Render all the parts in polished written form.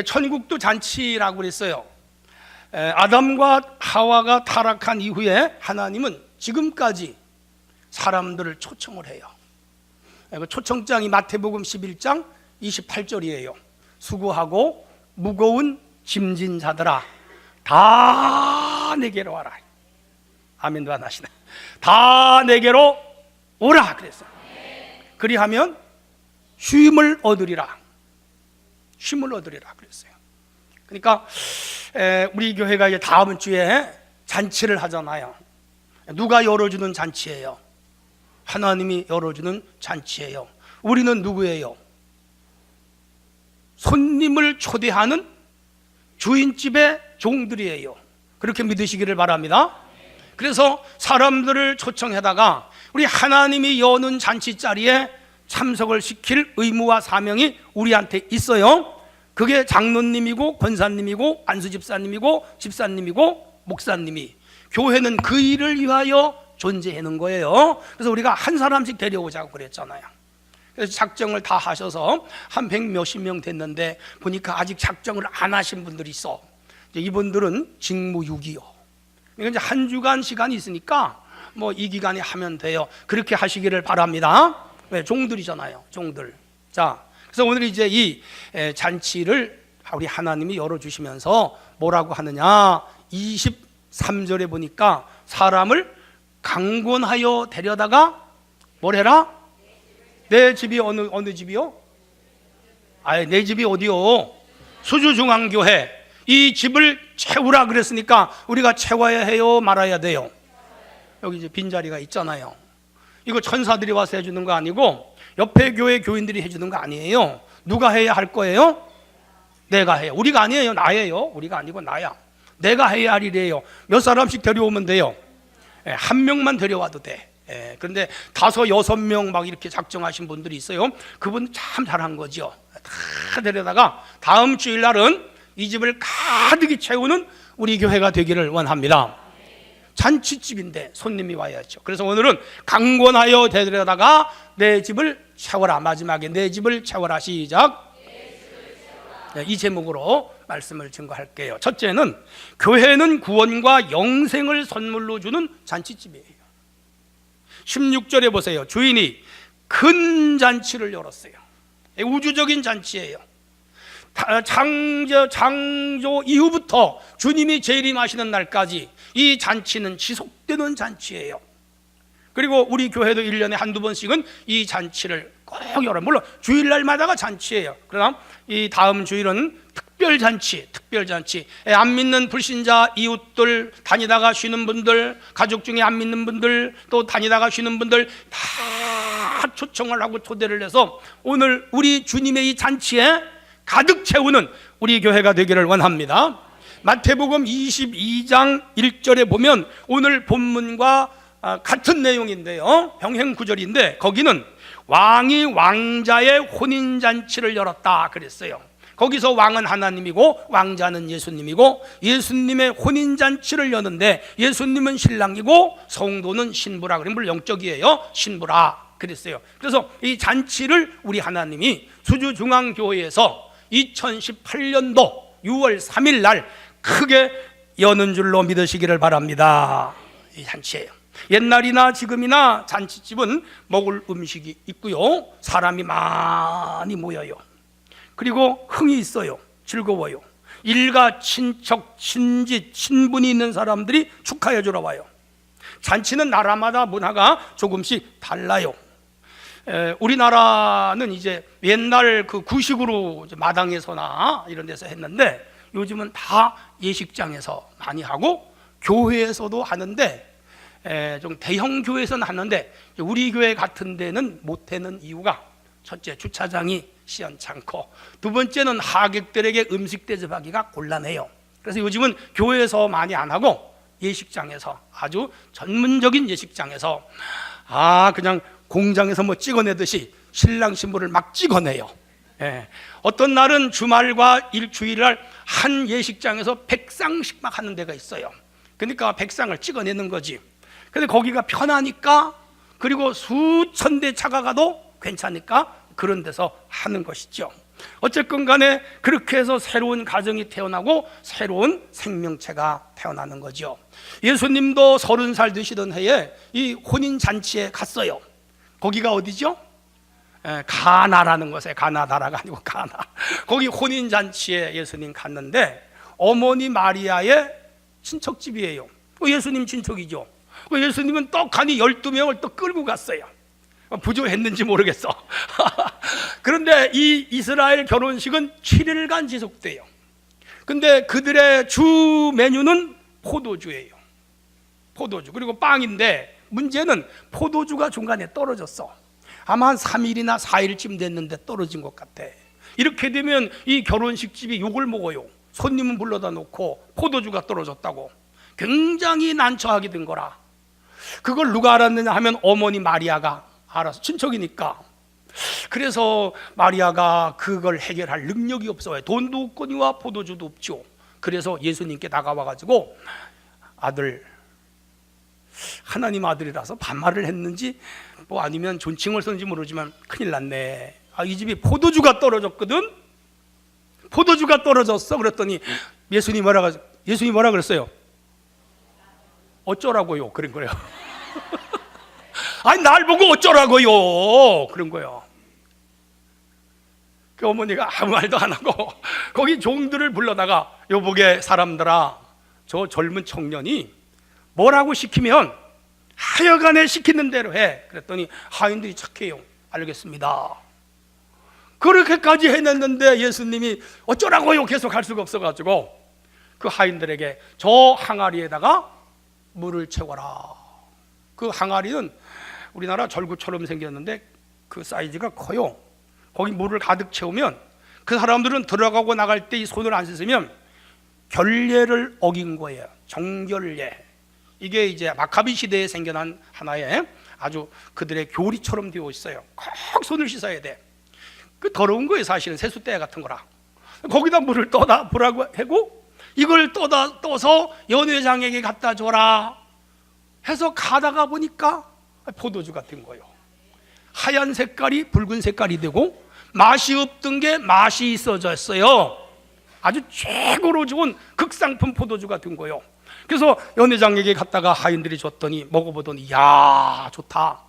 천국도 잔치라고 그랬어요. 아담과 하와가 타락한 이후에 하나님은 지금까지 사람들을 초청을 해요. 초청장이 마태복음 11장 28절이에요. 수고하고 무거운 짐진 자들아 다 내게로 와라. 아멘도 안 하시네. 다 내게로 오라 그랬어요. 그리하면 쉼을 얻으리라. 쉼을 얻으리라 그랬어요. 그러니까 우리 교회가 이제 다음 주에 잔치를 하잖아요. 누가 열어주는 잔치예요? 하나님이 열어주는 잔치예요. 우리는 누구예요? 손님을 초대하는 주인집의 종들이에요. 그렇게 믿으시기를 바랍니다. 그래서 사람들을 초청해다가 우리 하나님이 여는 잔치 자리에 참석을 시킬 의무와 사명이 우리한테 있어요. 그게 장로님이고 권사님이고 안수집사님이고 집사님이고 목사님이, 교회는 그 일을 위하여 존재하는 거예요. 그래서 우리가 한 사람씩 데려오자고 그랬잖아요. 그래서 작정을 다 하셔서 한 100몇십 명 됐는데 보니까 아직 작정을 안 하신 분들이 있어. 이분들은 직무유기요. 그러니까 이제 한 주간 시간이 있으니까 뭐 이 기간에 하면 돼요. 그렇게 하시기를 바랍니다. 네, 종들이잖아요, 종들. 자, 그래서 오늘 이제 이 잔치를 우리 하나님이 열어주시면서 뭐라고 하느냐, 23절에 보니까 사람을 강권하여 데려다가 뭘 해라? 내 집이 어느 집이요? 내 집이 어디요? 수주중앙교회. 이 집을 채우라 그랬으니까 우리가 채워야 해요, 말아야 돼요? 여기 이제 빈자리가 있잖아요. 이거 천사들이 와서 해주는 거 아니고 옆에 교회 교인들이 해주는 거 아니에요. 누가 해야 할 거예요? 내가 해요. 우리가 아니에요, 나예요. 우리가 아니고 나야. 내가 해야 할 일이에요. 몇 사람씩 데려오면 돼요? 한 명만 데려와도 돼. 그런데 5, 6명 막 이렇게 작정하신 분들이 있어요. 그분 참 잘한 거죠. 다 데려다가 다음 주일날은 이 집을 가득히 채우는 우리 교회가 되기를 원합니다. 잔치집인데 손님이 와야죠. 그래서 오늘은 강권하여 데려다가 내 집을 채워라. 마지막에 내 집을 채워라. 시작. 이 제목으로 말씀을 증거할게요. 첫째는 교회는 구원과 영생을 선물로 주는 잔치집이에요. 16절에 보세요. 주인이 큰 잔치를 열었어요. 우주적인 잔치예요. 창조 이후부터 주님이 재림하시는 날까지 이 잔치는 지속되는 잔치예요. 그리고 우리 교회도 1년에 한두 번씩은 이 잔치를 꼭 열어요. 물론 주일날마다가 잔치예요. 그러나 이 다음 주일은 특별잔치. 안 믿는 불신자 이웃들, 다니다가 쉬는 분들, 가족 중에 안 믿는 분들, 또 다니다가 쉬는 분들 다 초청을 하고 초대를 해서 오늘 우리 주님의 이 잔치에 가득 채우는 우리 교회가 되기를 원합니다. 마태복음 22장 1절에 보면 오늘 본문과 같은 내용인데요, 병행 구절인데 거기는 왕이 왕자의 혼인잔치를 열었다 그랬어요. 거기서 왕은 하나님이고 왕자는 예수님이고 예수님의 혼인잔치를 여는데 예수님은 신랑이고 성도는 신부라. 그러면 물론 영적이에요. 신부라 그랬어요. 그래서 이 잔치를 우리 하나님이 수주중앙교회에서 2018년도 6월 3일 날 크게 여는 줄로 믿으시기를 바랍니다. 이 잔치예요. 옛날이나 지금이나 잔치집은 먹을 음식이 있고요, 사람이 많이 모여요. 그리고 흥이 있어요. 즐거워요. 일가, 친척, 친지, 친분이 있는 사람들이 축하해 주러 와요. 잔치는 나라마다 문화가 조금씩 달라요. 우리나라는 이제 옛날 그 구식으로 마당에서나 이런 데서 했는데 요즘은 다 예식장에서 많이 하고 교회에서도 하는데 좀 대형 교회에서는 하는데 우리 교회 같은 데는 못하는 이유가 첫째, 주차장이 시원찮고, 두 번째는 하객들에게 음식 대접하기가 곤란해요. 그래서 요즘은 교회에서 많이 안 하고 예식장에서, 아주 전문적인 예식장에서 그냥 공장에서 뭐 찍어내듯이 신랑 신부를 막 찍어내요. 어떤 날은 주말과 일주일날 한 예식장에서 100쌍씩 막 하는 데가 있어요. 그러니까 100쌍을 찍어내는 거지. 근데 거기가 편하니까, 그리고 수천 대 차가 가도 괜찮으니까 그런 데서 하는 것이죠. 어쨌건 간에 그렇게 해서 새로운 가정이 태어나고 새로운 생명체가 태어나는 거죠. 예수님도 30살 되시던 해에 이 혼인잔치에 갔어요. 거기가 어디죠? 가나라는 곳에, 가나다라가 아니고 가나. 거기 혼인잔치에 예수님 갔는데 어머니 마리아의 친척집이에요. 예수님 친척이죠. 예수님은 떡하니 12명을 또 끌고 갔어요. 부조했는지 모르겠어. 그런데 이 이스라엘 결혼식은 7일간 지속돼요. 근데 그들의 주 메뉴는 포도주예요. 포도주. 그리고 빵인데 문제는 포도주가 중간에 떨어졌어. 아마 한 3일이나 4일쯤 됐는데 떨어진 것 같아. 이렇게 되면 이 결혼식 집이 욕을 먹어요. 손님은 불러다 놓고 포도주가 떨어졌다고 굉장히 난처하게 된 거라. 그걸 누가 알았느냐 하면 어머니 마리아가 알아서, 친척이니까. 그래서 마리아가 그걸 해결할 능력이 없어요. 돈도 없거니와 포도주도 없죠. 그래서 예수님께 다가와가지고 아들, 하나님 아들이라서 반말을 했는지 뭐 아니면 존칭을 썼는지 모르지만 큰일 났네. 이 집이 포도주가 떨어졌거든. 포도주가 떨어졌어. 그랬더니 예수님이 뭐라 그랬어요? 어쩌라고요? 그런 거예요. 아니 날 보고 어쩌라고요? 그런 거예요. 그 어머니가 아무 말도 안 하고 거기 종들을 불러다가 여보게 사람들아, 저 젊은 청년이 뭐라고 시키면 하여간에 시키는 대로 해. 그랬더니 하인들이 착해요. 알겠습니다. 그렇게까지 해냈는데 예수님이 어쩌라고요? 계속 할 수가 없어가지고 그 하인들에게 저 항아리에다가 물을 채워라. 그 항아리는 우리나라 절구처럼 생겼는데 그 사이즈가 커요. 거기 물을 가득 채우면 그 사람들은 들어가고 나갈 때 이 손을 안 씻으면 결례를 어긴 거예요. 정결례. 이게 이제 마카비 시대에 생겨난 하나의 아주 그들의 교리처럼 되어 있어요. 꼭 손을 씻어야 돼. 그 더러운 거예요. 사실은 세숫대 같은 거라. 거기다 물을 떠다 보라고 하고 이걸 떠서 연회장에게 갖다 줘라 해서 가다가 보니까 포도주 같은 거예요. 하얀 색깔이 붉은 색깔이 되고 맛이 없던 게 맛이 있어졌어요. 아주 최고로 좋은 극상품 포도주 같은 거예요. 그래서 연회장에게 갔다가 하인들이 줬더니 먹어보더니 야 좋다.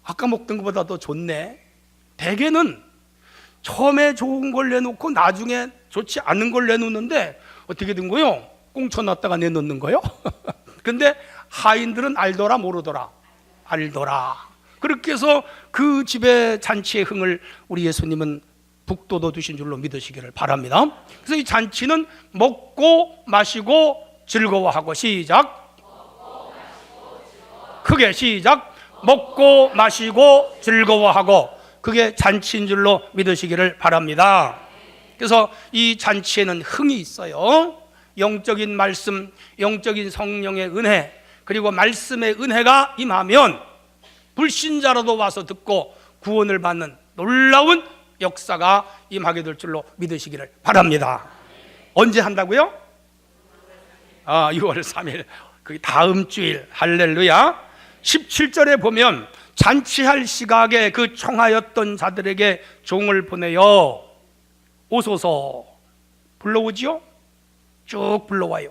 아까 먹던 것보다 더 좋네. 대개는 처음에 좋은 걸 내놓고 나중에 좋지 않은 걸 내놓는데 어떻게 된 거요? 꽁쳐놨다가 내놓는 거요? 근데 하인들은 알더라 모르더라? 알더라. 그렇게 해서 그 집의 잔치의 흥을 우리 예수님은 북돋워 두신 줄로 믿으시기를 바랍니다. 그래서 이 잔치는 먹고 마시고 즐거워하고, 시작. 크게 시작. 먹고 마시고 즐거워하고, 그게 잔치인 줄로 믿으시기를 바랍니다. 그래서 이 잔치에는 흥이 있어요. 영적인 말씀, 영적인 성령의 은혜, 그리고 말씀의 은혜가 임하면 불신자라도 와서 듣고 구원을 받는 놀라운 역사가 임하게 될 줄로 믿으시기를 바랍니다. 언제 한다고요? 6월 3일, 그 다음 주일. 할렐루야. 17절에 보면 잔치할 시각에 그 청하였던 자들에게 종을 보내요. 오소서. 불러오지요? 쭉 불러와요.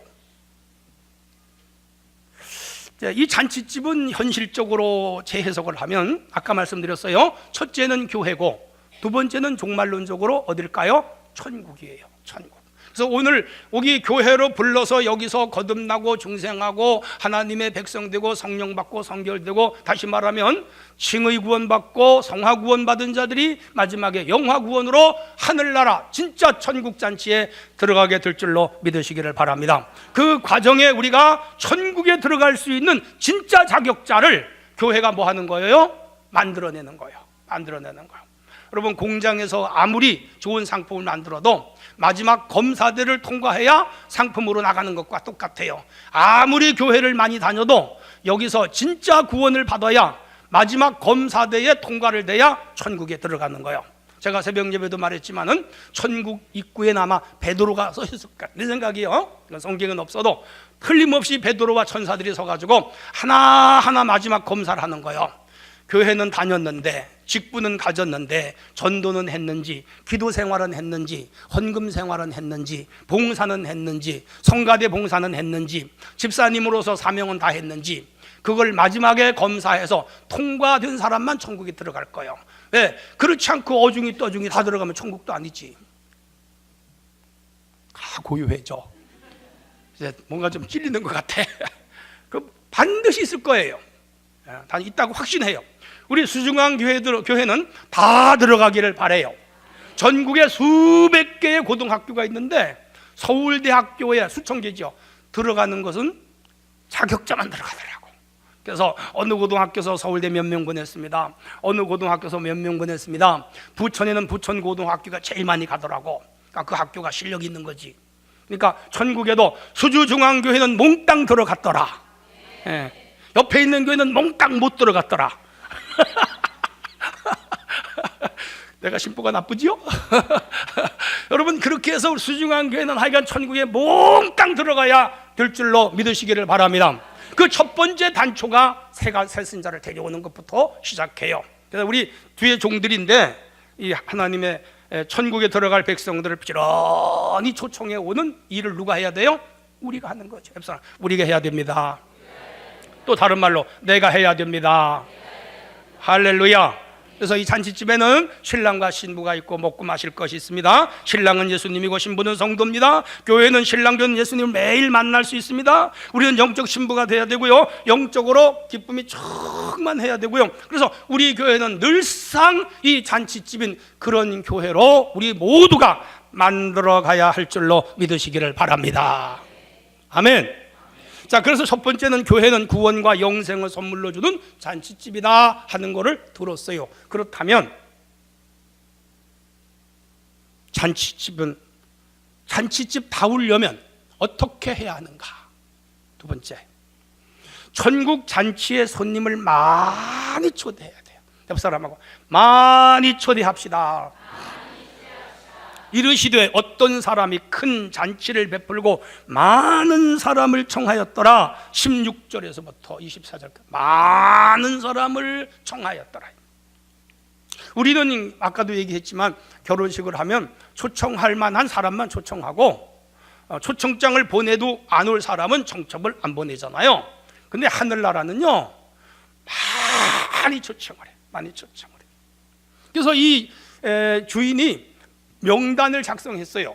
이 잔치집은 현실적으로 재해석을 하면 아까 말씀드렸어요. 첫째는 교회고 두 번째는 종말론적으로 어딜까요? 천국이에요. 천국. 그래서 오늘 여기 교회로 불러서 여기서 거듭나고 중생하고 하나님의 백성 되고 성령 받고 성결되고, 다시 말하면 칭의 구원 받고 성화 구원 받은 자들이 마지막에 영화 구원으로 하늘나라 진짜 천국 잔치에 들어가게 될 줄로 믿으시기를 바랍니다. 그 과정에 우리가 천국에 들어갈 수 있는 진짜 자격자를 교회가 뭐 하는 거예요? 만들어내는 거예요. 만들어내는 거예요. 여러분, 공장에서 아무리 좋은 상품을 만들어도 마지막 검사대를 통과해야 상품으로 나가는 것과 똑같아요. 아무리 교회를 많이 다녀도 여기서 진짜 구원을 받아야 마지막 검사대에 통과를 돼야 천국에 들어가는 거예요. 제가 새벽 예배도 말했지만은 천국 입구에 아마 베드로가 서 있을 것 같은 생각이요. 성경은 없어도 틀림없이 베드로와 천사들이 서가지고 하나하나 마지막 검사를 하는 거예요. 교회는 다녔는데, 직분은 가졌는데 전도는 했는지, 기도 생활은 했는지, 헌금 생활은 했는지, 봉사는 했는지, 성가대 봉사는 했는지, 집사님으로서 사명은 다 했는지, 그걸 마지막에 검사해서 통과된 사람만 천국에 들어갈 거예요. 왜? 그렇지 않고 어중이 떠중이 다 들어가면 천국도 아니지. 고유해져. 이제 뭔가 좀 찔리는 것 같아. 그 반드시 있을 거예요. 다 있다고 확신해요. 우리 수중앙 교회는 다 들어가기를 바래요. 전국에 수백 개의 고등학교가 있는데 서울대학교에 수천 개죠. 들어가는 것은 자격자만 들어가더라고. 그래서 어느 고등학교에서 서울대 몇 명 보냈습니다. 어느 고등학교에서 몇 명 보냈습니다. 부천에는 부천고등학교가 제일 많이 가더라고. 그러니까 그 학교가 실력이 있는 거지. 그러니까 전국에도 수주중앙교회는 몽땅 들어갔더라. 예. 옆에 있는 교회는 몽땅 못 들어갔더라. 내가 심보가 나쁘지요? 여러분, 그렇게 해서 수중앙교회는 하여간 천국에 몽땅 들어가야 될 줄로 믿으시기를 바랍니다. 그 첫 번째 단초가 새신자를 데려오는 것부터 시작해요. 그래서 우리 뒤에 종들인데 이 하나님의 천국에 들어갈 백성들을 부지런히 초청해 오는 일을 누가 해야 돼요? 우리가 하는 거죠. 우리가 해야 됩니다. 또 다른 말로 내가 해야 됩니다. 할렐루야. 그래서 이 잔치집에는 신랑과 신부가 있고 먹고 마실 것이 있습니다. 신랑은 예수님이고 신부는 성도입니다. 교회는 신랑 교회는 예수님을 매일 만날 수 있습니다. 우리는 영적 신부가 돼야 되고요, 영적으로 기쁨이 충만해야 되고요. 그래서 우리 교회는 늘상 이 잔치집인 그런 교회로 우리 모두가 만들어 가야 할 줄로 믿으시기를 바랍니다. 아멘. 자, 그래서 첫 번째는 교회는 구원과 영생을 선물로 주는 잔치집이다 하는 것을 들었어요. 그렇다면 잔치집 다우려면 어떻게 해야 하는가? 두 번째, 전국 잔치에 손님을 많이 초대해야 돼요. 옆 사람하고 많이 초대합시다. 이르시되 어떤 사람이 큰 잔치를 베풀고 많은 사람을 청하였더라. 16절에서부터 24절까지 많은 사람을 청하였더라. 우리는 아까도 얘기했지만 결혼식을 하면 초청할 만한 사람만 초청하고 초청장을 보내도 안 올 사람은 청첩을 안 보내잖아요. 근데 하늘나라는요, 많이 초청을 해. 많이 초청을 해. 그래서 이 주인이 명단을 작성했어요.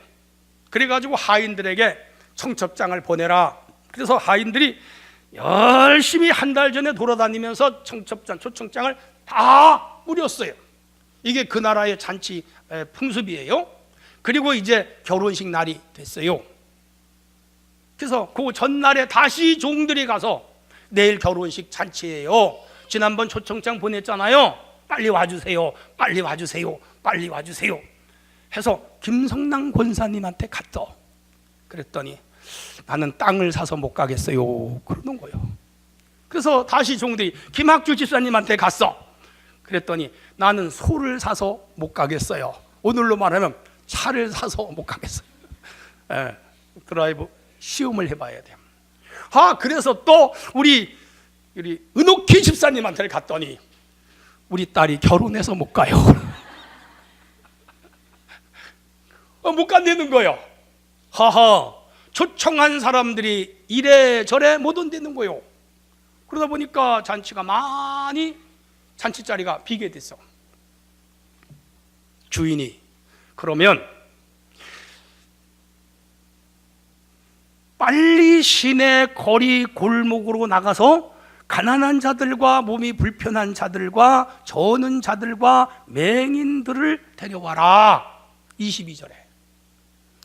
그래가지고 하인들에게 청첩장을 보내라. 그래서 하인들이 열심히 한 달 전에 돌아다니면서 초청장을 다 뿌렸어요. 이게 그 나라의 잔치 풍습이에요. 그리고 이제 결혼식 날이 됐어요. 그래서 그 전날에 다시 종들이 가서 내일 결혼식 잔치예요. 지난번 초청장 보냈잖아요. 빨리 와주세요. 빨리 와주세요. 빨리 와주세요. 해서 김성남 권사님한테 갔어. 그랬더니 나는 땅을 사서 못 가겠어요. 그러는 거예요. 그래서 다시 종들이 김학주 집사님한테 갔어. 그랬더니 나는 소를 사서 못 가겠어요. 오늘로 말하면 차를 사서 못 가겠어요. 드라이브 시험을 해봐야 돼요. 그래서 또 우리 은옥희 집사님한테 갔더니 우리 딸이 결혼해서 못 가요. 못 간다는 거예요. 초청한 사람들이 이래저래 못 온다는 거예요. 그러다 보니까 잔치가 많이 잔치 자리가 비게 됐어. 주인이 그러면 빨리 시내 거리 골목으로 나가서 가난한 자들과 몸이 불편한 자들과 저는 자들과 맹인들을 데려와라. 22절에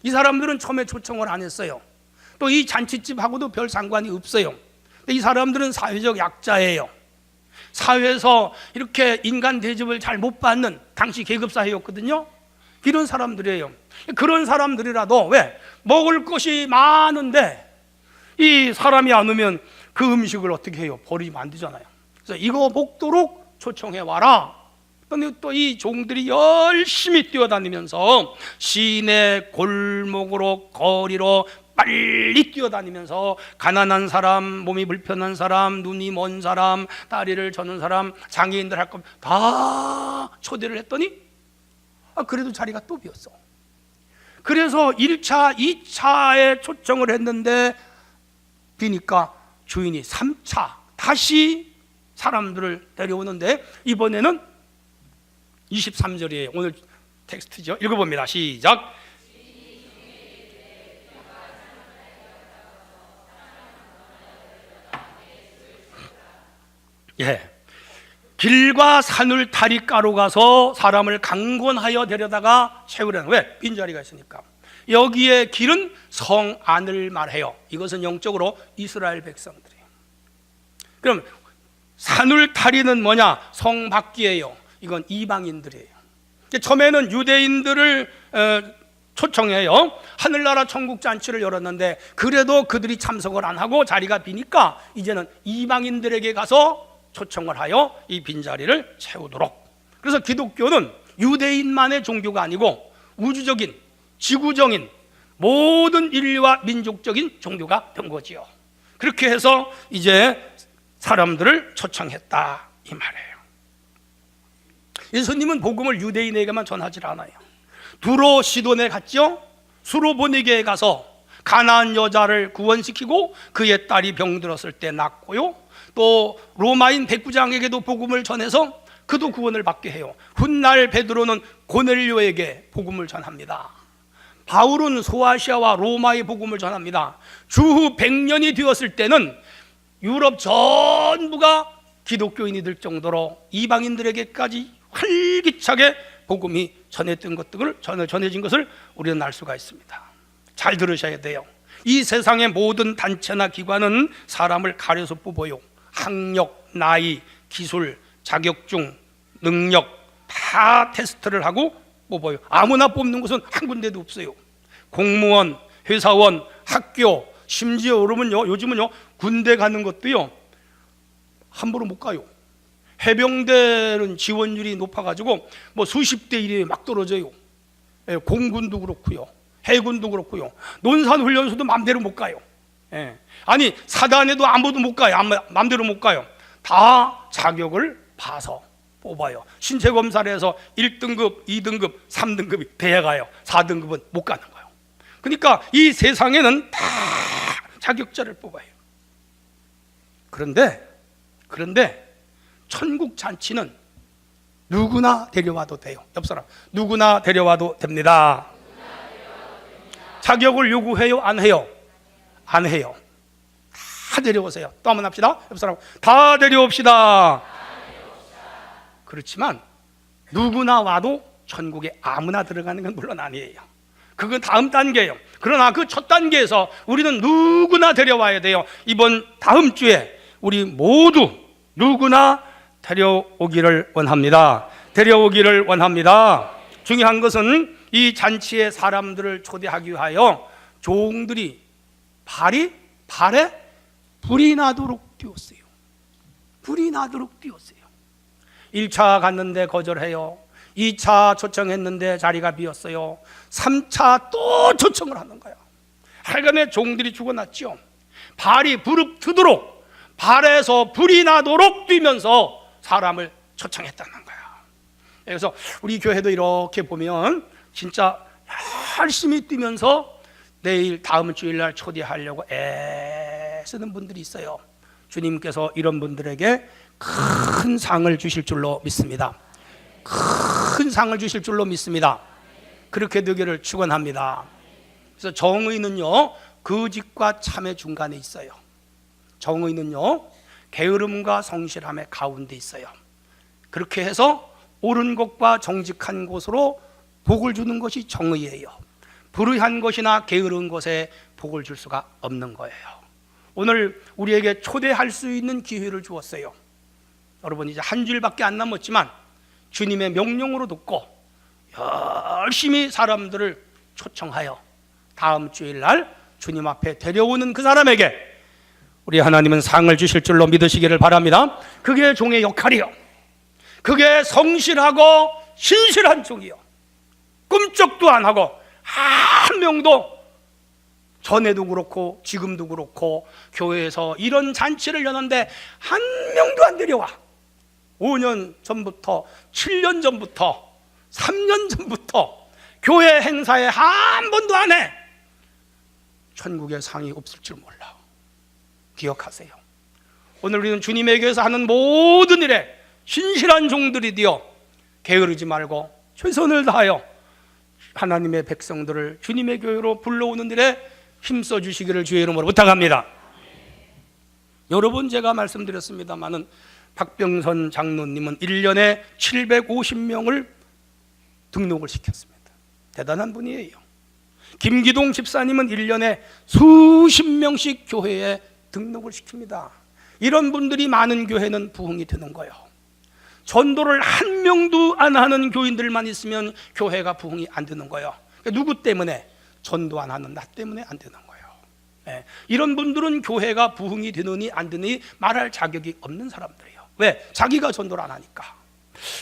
이 사람들은 처음에 초청을 안 했어요. 또 이 잔치집하고도 별 상관이 없어요. 근데 이 사람들은 사회적 약자예요. 사회에서 이렇게 인간 대접을 잘 못 받는 당시 계급사회였거든요. 이런 사람들이에요. 그런 사람들이라도 왜? 먹을 것이 많은데 이 사람이 안 오면 그 음식을 어떻게 해요? 버리면 안 되잖아요. 그래서 이거 먹도록 초청해 와라. 또 이 종들이 열심히 뛰어다니면서 시내 골목으로 거리로 빨리 뛰어다니면서 가난한 사람, 몸이 불편한 사람, 눈이 먼 사람, 다리를 저는 사람, 장애인들 할 것 다 초대를 했더니 그래도 자리가 또 비었어. 그래서 1차, 2차에 초청을 했는데 비니까 주인이 3차 다시 사람들을 데려오는데 이번에는 23절이에요. 오늘 텍스트죠. 읽어봅니다. 시작. 예, 길과 산을 다리가로 가서 사람을 강권하여 데려다가 채우려는, 왜? 빈자리가 있으니까. 여기에 길은 성 안을 말해요. 이것은 영적으로 이스라엘 백성들이에요. 그럼 산을 다리는 뭐냐? 성 밖이에요. 이건 이방인들이에요. 처음에는 유대인들을 초청해요. 하늘나라 천국 잔치를 열었는데 그래도 그들이 참석을 안 하고 자리가 비니까 이제는 이방인들에게 가서 초청을 하여 이 빈자리를 채우도록. 그래서 기독교는 유대인만의 종교가 아니고 우주적인, 지구적인 모든 인류와 민족적인 종교가 된 거지요. 그렇게 해서 이제 사람들을 초청했다 이 말이에요. 예수님은 복음을 유대인에게만 전하지 않아요. 두로 시돈에 갔죠. 수로보니게에 가서 가나안 여자를 구원시키고 그의 딸이 병들었을 때 낫고요. 또 로마인 백부장에게도 복음을 전해서 그도 구원을 받게 해요. 훗날 베드로는 고넬료에게 복음을 전합니다. 바울은 소아시아와 로마의 복음을 전합니다. 주후 100년이 되었을 때는 유럽 전부가 기독교인이 될 정도로 이방인들에게까지 활기차게 복음이 전해진 것을 우리는 알 수가 있습니다. 잘 들으셔야 돼요. 이 세상의 모든 단체나 기관은 사람을 가려서 뽑아요. 학력, 나이, 기술, 자격증, 능력 다 테스트를 하고 뽑아요. 아무나 뽑는 곳은 한 군데도 없어요. 공무원, 회사원, 학교, 심지어 여러분요, 요즘은요 군대 가는 것도요 함부로 못 가요. 해병대는 지원율이 높아가지고 뭐 수십 대 1에 막 떨어져요. 공군도 그렇고요, 해군도 그렇고요, 논산훈련소도 마음대로 못 가요. 아니 사단에도 아무도 못 가요. 마음대로 못 가요. 다 자격을 봐서 뽑아요. 신체 검사를 해서 1등급, 2등급, 3등급이 돼야 가요. 4등급은 못 가는 거예요. 그러니까 이 세상에는 다 자격자를 뽑아요. 그런데 천국 잔치는 누구나 데려와도 돼요. 옆 사람, 누구나 데려와도 됩니다. 자격을 요구해요? 안 해요? 안 해요. 다 데려오세요. 또 한번 합시다. 옆 사람, 다 데려옵시다. 그렇지만 누구나 와도 천국에 아무나 들어가는 건 물론 아니에요. 그건 다음 단계예요. 그러나 그 첫 단계에서 우리는 누구나 데려와야 돼요. 이번 다음 주에 우리 모두 누구나 데려오기를 원합니다. 데려오기를 원합니다. 중요한 것은 이 잔치에 사람들을 초대하기 위하여 종들이 발에 불이 나도록 띄웠어요. 불이 나도록 띄웠어요. 1차 갔는데 거절해요. 2차 초청했는데 자리가 비었어요. 3차 또 초청을 하는 거예요. 하여간에 종들이 죽어났죠. 발이 부릅뜨도록, 발에서 불이 나도록 뛰면서 사람을 초청했다는 거예요. 그래서 우리 교회도 이렇게 보면 진짜 열심히 뛰면서 내일 다음 주일날 초대하려고 애쓰는 분들이 있어요. 주님께서 이런 분들에게 큰 상을 주실 줄로 믿습니다. 큰 상을 주실 줄로 믿습니다. 그렇게 되기를 축원합니다. 그래서 정의는요 거짓과 참의 중간에 있어요. 정의는요 게으름과 성실함의 가운데 있어요. 그렇게 해서 옳은 것과 정직한 것으로 복을 주는 것이 정의예요. 불의한 것이나 게으른 것에 복을 줄 수가 없는 거예요. 오늘 우리에게 초대할 수 있는 기회를 주었어요. 여러분 이제 한 주일밖에 안 남았지만 주님의 명령으로 듣고 열심히 사람들을 초청하여 다음 주일날 주님 앞에 데려오는 그 사람에게 우리 하나님은 상을 주실 줄로 믿으시기를 바랍니다. 그게 종의 역할이요, 그게 성실하고 신실한 종이요, 꿈쩍도 안 하고 한 명도 전에도 그렇고 지금도 그렇고 교회에서 이런 잔치를 여는데 한 명도 안 데려와. 5년 전부터, 7년 전부터, 3년 전부터 교회 행사에 한 번도 안 해. 천국에 상이 없을 줄 몰라. 기억하세요. 오늘 우리는 주님의 교회에서 하는 모든 일에 신실한 종들이 되어 게으르지 말고 최선을 다하여 하나님의 백성들을 주님의 교회로 불러오는 일에 힘써 주시기를 주의 이름으로 부탁합니다. 여러 번 제가 말씀드렸습니다마는 박병선 장로님은 1년에 750명을 등록을 시켰습니다. 대단한 분이에요. 김기동 집사님은 1년에 수십 명씩 교회에 등록을 시킵니다. 이런 분들이 많은 교회는 부흥이 되는 거예요. 전도를 한 명도 안 하는 교인들만 있으면 교회가 부흥이 안 되는 거예요. 누구 때문에? 전도 안 하는 나 때문에 안 되는 거예요. 네. 이런 분들은 교회가 부흥이 되느니 안 되느니 말할 자격이 없는 사람들이에요. 왜? 자기가 전도를 안 하니까.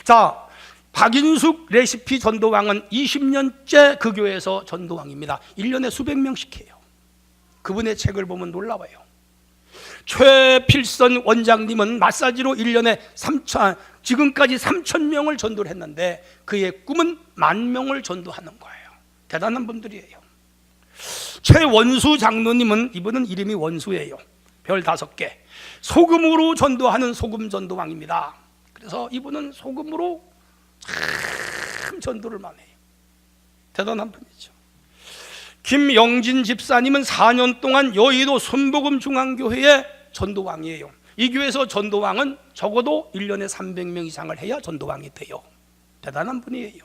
자, 박인숙 레시피 전도왕은 20년째 그 교회에서 전도왕입니다. 1년에 수백 명씩 해요. 그분의 책을 보면 놀라워요. 최필선 원장님은 마사지로 1년에 지금까지 3,000명을 전도를 했는데 그의 꿈은 10,000명을 전도하는 거예요. 대단한 분들이에요. 최원수 장로님은, 이분은 이름이 원수예요. 별 5개. 소금으로 전도하는 소금 전도왕입니다. 그래서 이분은 소금으로 참 전도를 많이 해요. 대단한 분이죠. 김영진 집사님은 4년 동안 여의도 순복음 중앙교회의 전도왕이에요. 이 교회에서 전도왕은 적어도 1년에 300명 이상을 해야 전도왕이 돼요. 대단한 분이에요.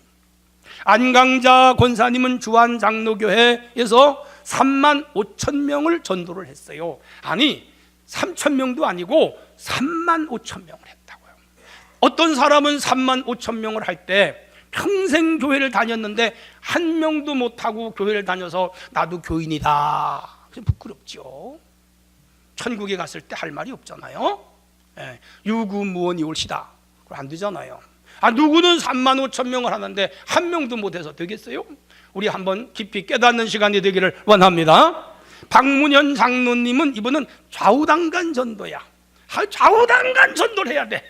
안강자 권사님은 주한 장로교회에서 35,000명을 전도를 했어요. 아니 3,000명도 아니고 35,000명을 했다고요. 어떤 사람은 35,000명을 할 때 평생 교회를 다녔는데 한 명도 못하고 교회를 다녀서 나도 교인이다, 부끄럽죠. 천국에 갔을 때 할 말이 없잖아요. 예, 유구무원이 올시다, 안 되잖아요. 누구는 35,000명을 하는데 한 명도 못해서 되겠어요? 우리 한번 깊이 깨닫는 시간이 되기를 원합니다. 박문현 장로님은 이분은 좌우당간 전도야. 좌우당간 전도를 해야 돼.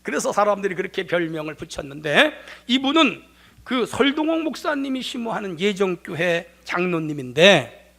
그래서 사람들이 그렇게 별명을 붙였는데, 이분은 그 설동옥 목사님이 심호하는 예정교회 장로님인데,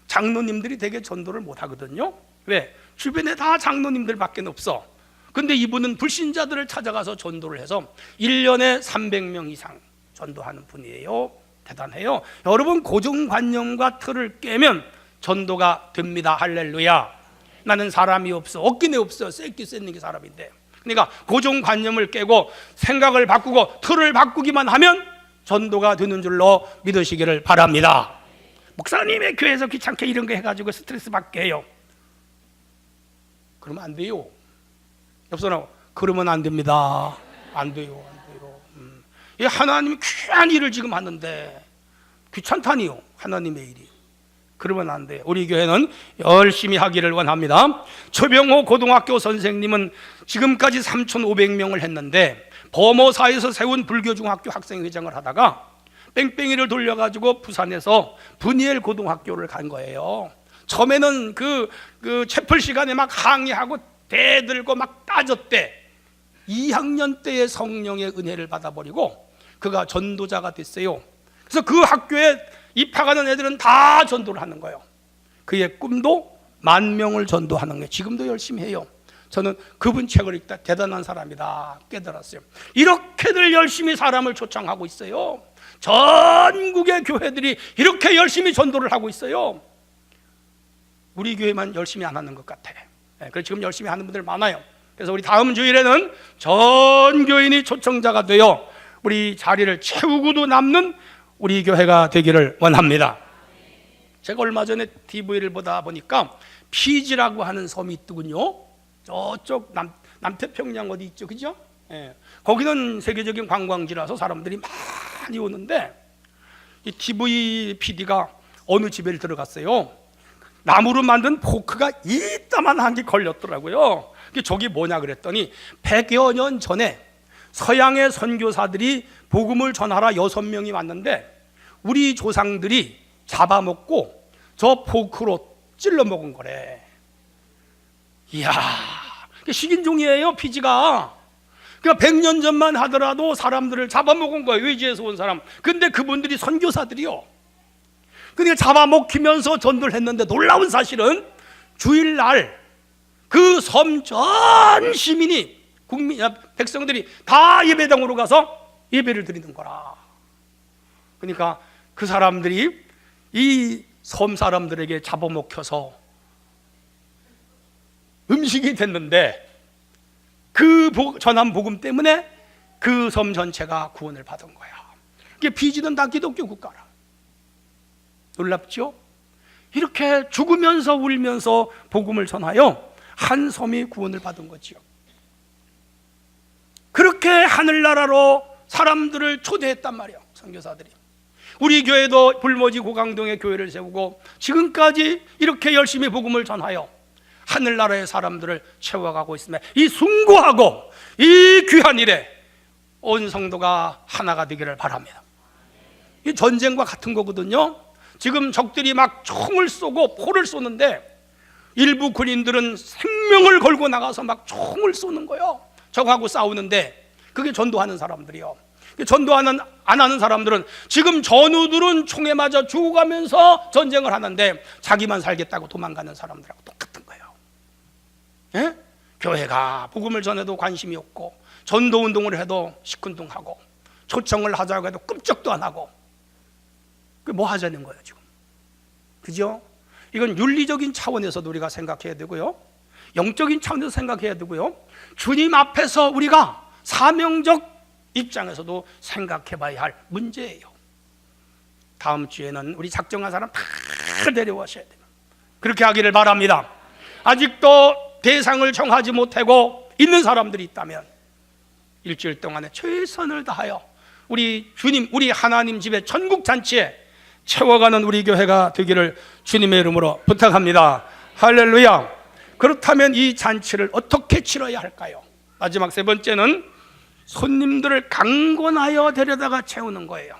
장로님들이 되게 전도를 못 하거든요. 왜? 주변에 다 장로님들밖에 없어. 근데 이분은 불신자들을 찾아가서 전도를 해서 1년에 300명 이상 전도하는 분이에요. 대단해요. 여러분, 고정관념과 틀을 깨면 전도가 됩니다. 할렐루야. 나는 사람이 없어, 없긴 없어, 쎄끼 쎄는 게 사람인데. 그러니까 고정관념을 깨고 생각을 바꾸고 틀을 바꾸기만 하면 전도가 되는 줄로 믿으시기를 바랍니다. 목사님의 교회에서 귀찮게 이런 거 해가지고 스트레스 받게 해요. 그러면 안 돼요. 옆사람, 그러면 안 됩니다. 안 돼요, 안 돼요. 하나님이 귀한 일을 지금 하는데 귀찮다니요, 하나님의 일이. 그러면 안 돼요. 우리 교회는 열심히 하기를 원합니다. 최병호 고등학교 선생님은 지금까지 3,500명을 했는데 범어사에서 세운 불교중학교 학생회장을 하다가 뺑뺑이를 돌려가지고 부산에서 분이엘 고등학교를 간 거예요. 처음에는 그 채플 시간에 막 항의하고 대들고 막 따졌대. 2학년 때의 성령의 은혜를 받아버리고 그가 전도자가 됐어요. 그래서 그 학교에 입학하는 애들은 다 전도를 하는 거예요. 그의 꿈도 10,000명을 전도하는 거예요. 지금도 열심히 해요. 저는 그분 책을 읽다 대단한 사람이다 깨달았어요. 이렇게들 열심히 사람을 초청하고 있어요. 전국의 교회들이 이렇게 열심히 전도를 하고 있어요. 우리 교회만 열심히 안 하는 것 같아. 그래서 지금 열심히 하는 분들 많아요. 그래서 우리 다음 주일에는 전 교인이 초청자가 되어 우리 자리를 채우고도 남는 우리 교회가 되기를 원합니다. 제가 얼마 전에 TV를 보다 보니까 피지라고 하는 섬이 있더군요. 저쪽 남태평양 어디 있죠, 그죠? 예. 거기는 세계적인 관광지라서 사람들이 많이 오는데 이 TV PD가 어느 집에 들어갔어요. 나무로 만든 포크가 이따만한 게 걸렸더라고요. 저기 뭐냐 그랬더니 100여 년 전에 서양의 선교사들이 복음을 전하러 6명이 왔는데 우리 조상들이 잡아먹고 저 포크로 찔러 먹은 거래. 이야, 식인종이에요, 피지가. 그러니까 100년 전만 하더라도 사람들을 잡아먹은 거예요, 외지에서 온 사람. 근데 그분들이 선교사들이요. 그러니까 잡아먹히면서 전도를 했는데, 놀라운 사실은 주일날 그 섬 전 시민이, 백성들이 다 예배당으로 가서 예배를 드리는 거라. 그러니까 그 사람들이 이 섬 사람들에게 잡아먹혀서 음식이 됐는데, 그 전한 복음 때문에 그 섬 전체가 구원을 받은 거야. 이게 피지는 다 기독교 국가라. 놀랍죠? 이렇게 죽으면서 울면서 복음을 전하여 한 섬이 구원을 받은 거지요. 그렇게 하늘나라로 사람들을 초대했단 말이에요, 선교사들이. 우리 교회도 불모지 고강동에 교회를 세우고 지금까지 이렇게 열심히 복음을 전하여 하늘나라의 사람들을 채워가고 있으며, 이 숭고하고 이 귀한 일에 온 성도가 하나가 되기를 바랍니다. 이 전쟁과 같은 거거든요. 지금 적들이 막 총을 쏘고 포를 쏘는데 일부 군인들은 생명을 걸고 나가서 막 총을 쏘는 거예요. 적하고 싸우는데, 그게 전도하는 사람들이요. 전도 안 하는 사람들은 지금 전우들은 총에 맞아 죽어가면서 전쟁을 하는데 자기만 살겠다고 도망가는 사람들하고 똑같은 거예요. 예? 교회가 복음을 전해도 관심이 없고, 전도 운동을 해도 시큰둥하고, 초청을 하자고 해도 끔찍도 안 하고, 그 뭐 하자는 거예요 지금. 그죠? 이건 윤리적인 차원에서도 우리가 생각해야 되고요, 영적인 차원에서 생각해야 되고요, 주님 앞에서 우리가 사명적 입장에서도 생각해 봐야 할 문제예요. 다음 주에는 우리 작정한 사람 다 데려오셔야 돼요. 그렇게 하기를 바랍니다. 아직도 대상을 정하지 못하고 있는 사람들이 있다면 일주일 동안에 최선을 다하여 우리 주님, 우리 하나님 집의 전국 잔치에 채워가는 우리 교회가 되기를 주님의 이름으로 부탁합니다. 할렐루야. 그렇다면 이 잔치를 어떻게 치러야 할까요? 마지막 세 번째는 손님들을 강권하여 데려다가 채우는 거예요.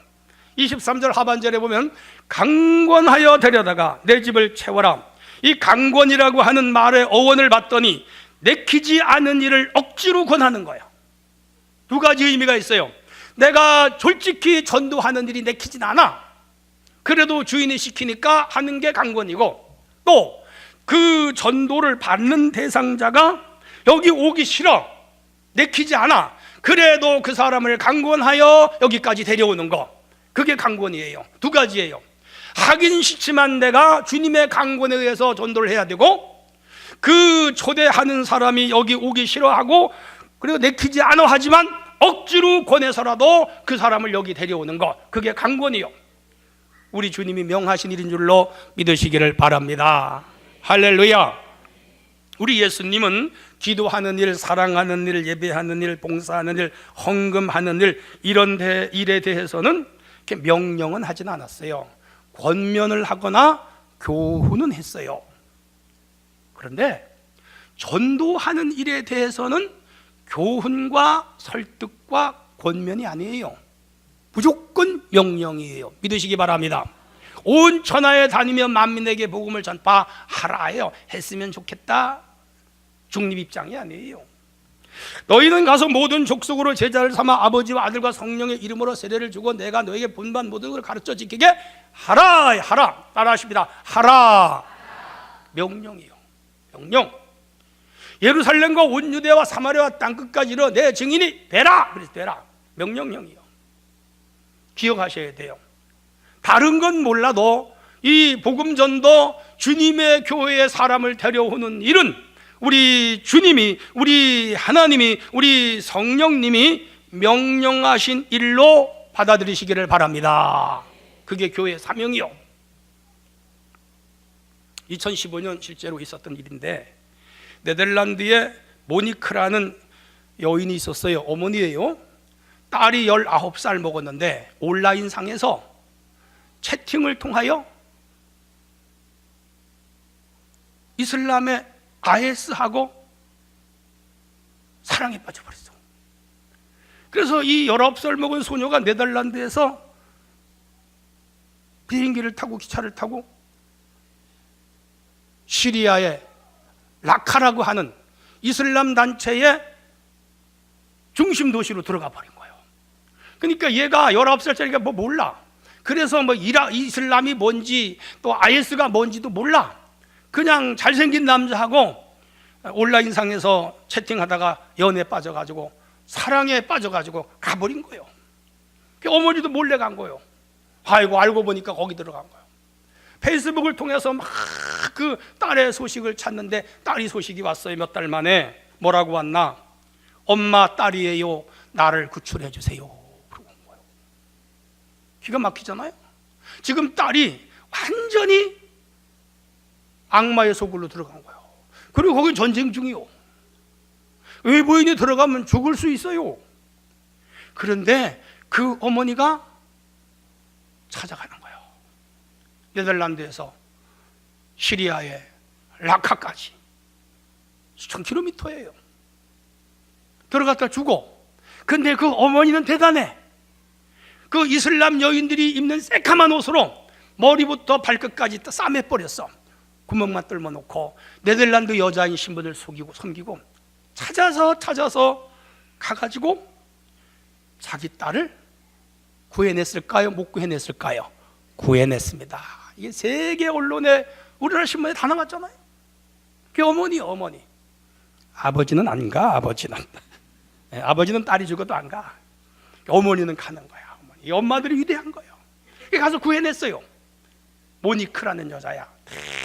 23절 하반절에 보면 강권하여 데려다가 내 집을 채워라. 이 강권이라고 하는 말의 어원을 봤더니 내키지 않은 일을 억지로 권하는 거예요. 두 가지 의미가 있어요. 내가 솔직히 전도하는 일이 내키진 않아. 그래도 주인이 시키니까 하는 게 강권이고, 또 그 전도를 받는 대상자가 여기 오기 싫어, 내키지 않아. 그래도 그 사람을 강권하여 여기까지 데려오는 거, 그게 강권이에요. 두 가지예요. 하긴 싫지만 내가 주님의 강권에 의해서 전도를 해야 되고, 그 초대하는 사람이 여기 오기 싫어하고 그리고 내키지 않아 하지만 억지로 권해서라도 그 사람을 여기 데려오는 거, 그게 강권이요. 우리 주님이 명하신 일인 줄로 믿으시기를 바랍니다. 할렐루야. 우리 예수님은 기도하는 일, 사랑하는 일, 예배하는 일, 봉사하는 일, 헌금하는 일, 이런 일에 대해서는 이렇게 명령은 하진 않았어요. 권면을 하거나 교훈은 했어요. 그런데 전도하는 일에 대해서는 교훈과 설득과 권면이 아니에요. 무조건 명령이에요. 믿으시기 바랍니다. 온 천하에 다니며 만민에게 복음을 전파하라예요. 했으면 좋겠다, 중립 입장이 아니에요. 너희는 가서 모든 족속으로 제자를 삼아 아버지와 아들과 성령의 이름으로 세례를 주고 내가 너에게 본반 모든 것을 가르쳐 지키게 하라. 하라. 따라하십니다. 하라. 명령이요. 명령. 예루살렘과 온 유대와 사마리아와 땅끝까지 이르러 내 증인이 되라. 그래서 되라. 명령형이요. 기억하셔야 돼요. 다른 건 몰라도 이 복음전도, 주님의 교회에 사람을 데려오는 일은 우리 주님이, 우리 하나님이, 우리 성령님이 명령하신 일로 받아들이시기를 바랍니다. 그게 교회의 사명이요. 2015년 실제로 있었던 일인데, 네덜란드에 모니크라는 여인이 있었어요. 어머니예요. 딸이 19살 먹었는데 온라인상에서 채팅을 통하여 이슬람의 IS하고 사랑에 빠져버렸어. 그래서 이 19살 먹은 소녀가 네덜란드에서 비행기를 타고 기차를 타고 시리아의 라카라고 하는 이슬람 단체의 중심 도시로 들어가 버린 거예요. 그러니까 얘가 19살짜리가 뭐 몰라. 그래서 뭐 이슬람이 뭔지 또 IS가 뭔지도 몰라. 그냥 잘생긴 남자하고 온라인상에서 채팅하다가 연애에 빠져가지고 사랑에 빠져가지고 가버린 거예요. 어머니도 몰래 간 거예요. 아이고, 알고 보니까 거기 들어간 거예요. 페이스북을 통해서 막 그 딸의 소식을 찾는데 딸이 소식이 왔어요. 몇 달 만에. 뭐라고 왔나? 엄마, 딸이에요. 나를 구출해 주세요. 그러고 온 거예요. 기가 막히잖아요. 지금 딸이 완전히 악마의 소굴로 들어간 거예요. 그리고 거기 전쟁 중이요. 외부인이 들어가면 죽을 수 있어요. 그런데 그 어머니가 찾아가는 거예요. 네덜란드에서 시리아의 라카까지 수천 킬로미터예요. 들어갔다 죽어. 근데 그 어머니는 대단해. 그 이슬람 여인들이 입는 새카만 옷으로 머리부터 발끝까지 싸매버렸어. 구멍만 뚫어놓고 네덜란드 여자인 신분을 섬기고 찾아서 가가지고 자기 딸을 구해냈을까요? 못 구해냈을까요? 구해냈습니다. 이게 세계 언론에, 우리나라 신문에 다 나갔잖아요. 그 어머니. 아버지는 안 가. 아버지는 딸이 죽어도 안 가. 어머니는 가는 거야. 이 엄마들이 위대한 거예요. 가서 구해냈어요. 모니크라는 여자야.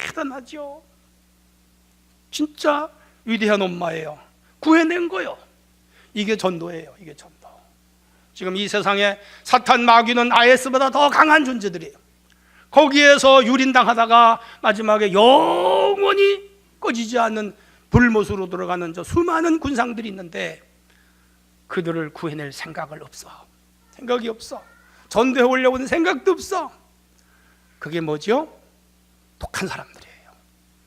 대단하죠. 진짜 위대한 엄마예요. 구해낸 거예요. 이게 전도예요. 이게 전도. 지금 이 세상에 사탄 마귀는 IS보다 더 강한 존재들이에요. 거기에서 유린당하다가 마지막에 영원히 꺼지지 않는 불못으로 들어가는 저 수많은 군상들이 있는데 그들을 구해낼 생각이 없어. 전도해 오려고는 생각도 없어. 그게 뭐죠? 독한 사람들이에요.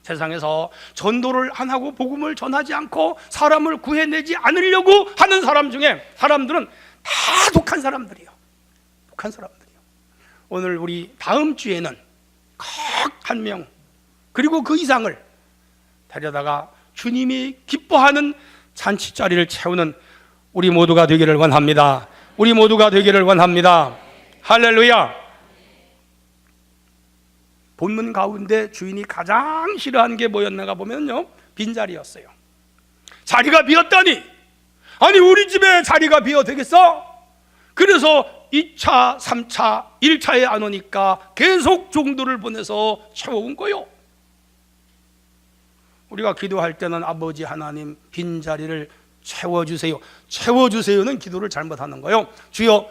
세상에서 전도를 안 하고 복음을 전하지 않고 사람을 구해내지 않으려고 하는 사람 중에 사람들은 다 독한 사람들이에요. 오늘 우리 다음 주에는 꼭 한 명, 그리고 그 이상을 데려다가 주님이 기뻐하는 잔치자리를 채우는 우리 모두가 되기를 원합니다. 할렐루야. 본문 가운데 주인이 가장 싫어한 게 뭐였는가 보면요, 빈자리였어요. 자리가 비었다니, 아니 우리 집에 자리가 비어 되겠어? 그래서 2차, 3차, 1차에 안 오니까 계속 종들을 보내서 채워온 거요. 우리가 기도할 때는 아버지 하나님 빈자리를 채워주세요. 채워주세요는 기도를 잘못하는 거예요. 주여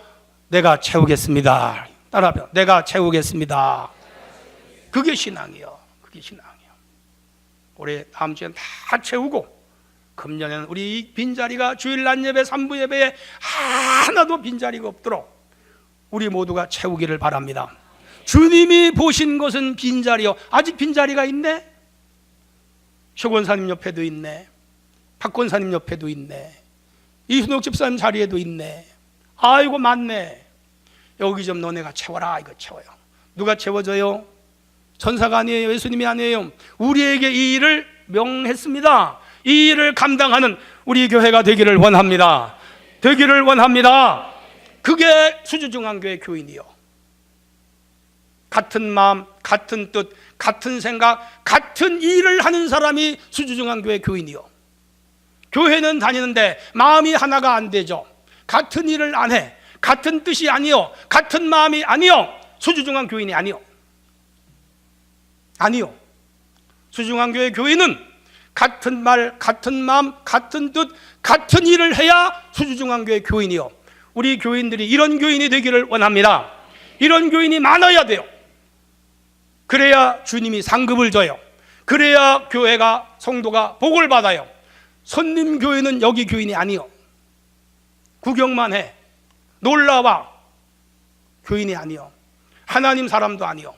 내가 채우겠습니다. 따라하면 내가 채우겠습니다. 그게 신앙이에요. 올해 다음 주엔 다 채우고, 금년에는 우리 빈자리가 주일 낮 예배, 3부 예배에 하나도 빈자리가 없도록 우리 모두가 채우기를 바랍니다. 주님이 보신 것은 빈자리요. 아직 빈자리가 있네. 최권사님 옆에도 있네. 박권사님 옆에도 있네. 이순옥 집사님 자리에도 있네. 아이고 많네. 여기 좀 너네가 채워라. 이거 채워요. 누가 채워줘요? 천사가 아니에요. 예수님이 아니에요. 우리에게 이 일을 명했습니다. 이 일을 감당하는 우리 교회가 되기를 원합니다. 그게 수주중앙교회 교인이요. 같은 마음, 같은 뜻, 같은 생각, 같은 일을 하는 사람이 수주중앙교회 교인이요. 교회는 다니는데 마음이 하나가 안 되죠. 같은 일을 안 해. 같은 뜻이 아니요. 같은 마음이 아니요. 수주중앙교인이 아니요. 수주중앙교회 교인은 같은 말, 같은 마음, 같은 뜻, 같은 일을 해야 수주중앙교회 교인이요. 우리 교인들이 이런 교인이 되기를 원합니다. 이런 교인이 많아야 돼요. 그래야 주님이 상급을 줘요. 그래야 교회가, 성도가 복을 받아요. 손님 교회는 여기 교인이 아니요. 구경만 해. 놀라와. 교인이 아니요. 하나님 사람도 아니요.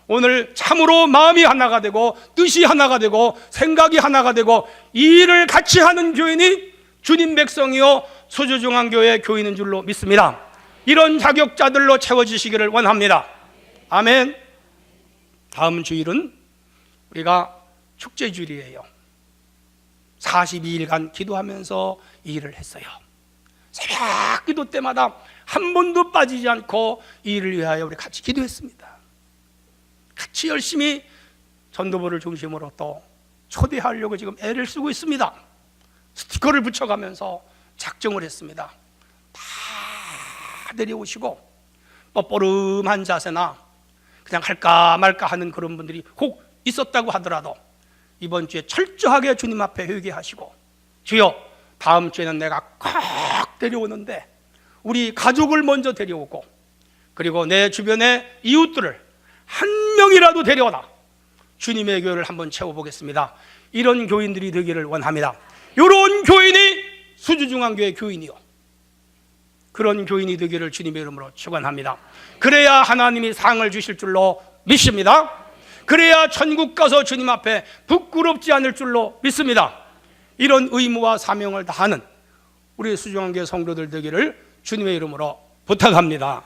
오늘 참으로 마음이 하나가 되고 뜻이 하나가 되고 생각이 하나가 되고 이 일을 같이 하는 교인이 주님 백성이요 수주중앙교회 교인인 줄로 믿습니다. 이런 자격자들로 채워주시기를 원합니다. 아멘. 다음 주일은 우리가 축제주일이에요. 42일간 기도하면서 이 일을 했어요. 새벽 기도 때마다 한 번도 빠지지 않고 이 일을 위하여 우리 같이 기도했습니다. 같이 열심히 전도부를 중심으로 또 초대하려고 지금 애를 쓰고 있습니다. 스티커를 붙여가면서 작정을 했습니다. 다 내려오시고 뻣뻣름한 자세나 그냥 할까 말까 하는 그런 분들이 혹 있었다고 하더라도 이번 주에 철저하게 주님 앞에 회개하시고, 주여 다음 주에는 내가 꼭 데려오는데 우리 가족을 먼저 데려오고, 그리고 내 주변의 이웃들을 한 명이라도 데려오라, 주님의 교회를 한번 채워보겠습니다. 이런 교인들이 되기를 원합니다. 이런 교인이 수주중앙교회 교인이요, 그런 교인이 되기를 주님의 이름으로 축원합니다. 그래야 하나님이 상을 주실 줄로 믿습니다. 그래야 천국 가서 주님 앞에 부끄럽지 않을 줄로 믿습니다. 이런 의무와 사명을 다하는 우리 수중앙교회 성도들 되기를 주님의 이름으로 부탁합니다.